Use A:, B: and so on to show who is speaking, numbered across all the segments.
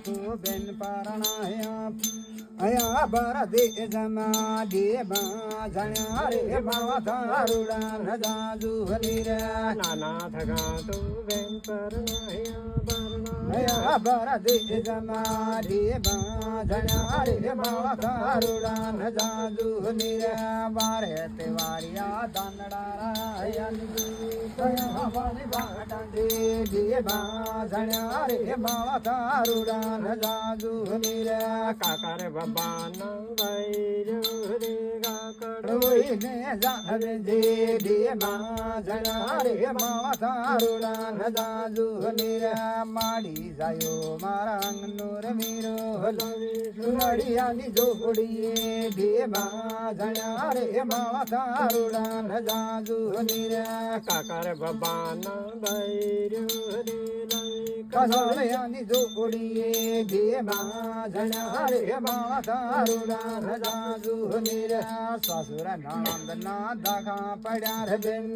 A: તું બેન પરણાયા અયા બર દે જમા દેવા જણ્યા રે માવા તારુડા નજાજુ હરીરે
B: નાના થગા તું બેન પરણાયા
A: અયા બર દે જમા દેવા જણ્યા રે માવા તારુડા નજાજુ હરીરે વારે તે વારિયા દાનડા રાયન અયા વાલી બાટા દે દેવા જણ્યા રે માવા તારુડા નજાજુ હરીરે
B: કાકા રે બાબાના વૈર્ય રે કાકડ
A: રોઈને જાવે જે દેવા જણા રે માથારુડા નજાજુ નીરા માડી જાયો મારા અંગનો રમીરો સુનડિયાની જોડીએ દેવા જણા રે માથારુડા નજાજુ નીરા
B: કાકા રે બાબાના વૈર્ય રે
A: કસળિયાની જોડીએ દેવા જણા રે માથારુડા નજાજુ નીરા સસુર નંદ ના દાખા પડ્યા રે બેન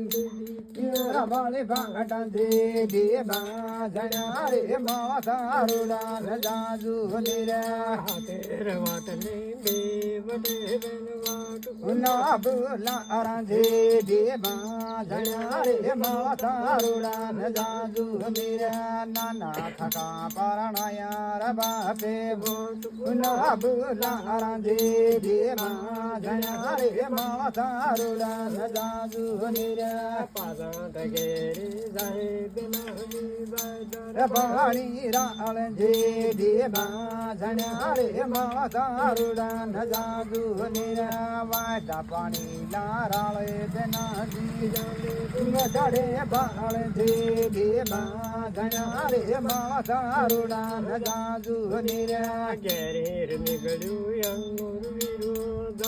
A: વાલી ભાંગટા દે દેવા જણા રે માથારુડા નજાજુ નીરા
B: તેર વાટને દેવડે બેન વાટ
A: ના બોલા રાંધે દેવા જણા રે માથારુડા નજાજુ નીરા નાના થકા પરણાયા ર બાપે ના બોલા રાંધે દેવા જણા રે માથારુડા નજાજુ નીરા
B: પાદા તગેરે સાહેબ નહી બાદર
A: પાણી રાળ જે દેવા જણા રે માથારુડા નજાજુ નીરા વાટા પાણી લારાળ તેના ચડે બાળ જે દેવા જણા રે માથારુડા નજાજુ નીરા
B: કેરેર નીકળ્યું અંગુર વિરોધ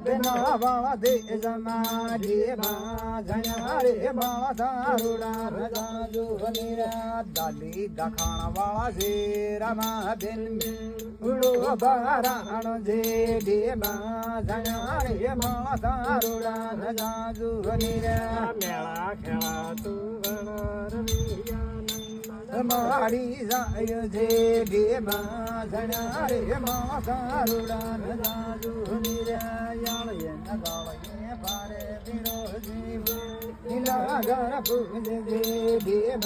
A: બેનાવા દે જમા દેવા જણા રે માથારુડા નજાજુ નીરા દાલી દખાણ વાળા છે રમા બેન ઉડો બારાણ જે દેવા જણા રે માથારુડા નજાજુ નીરા
B: મેળા ખેળા તું વણાર
A: માડી જાય જે દેવા જણા રે માથારુડા નજાજુ નીરા યાળે નગાળે પારે પીરો જીવ નીલા ગર પૂજ જે દેવા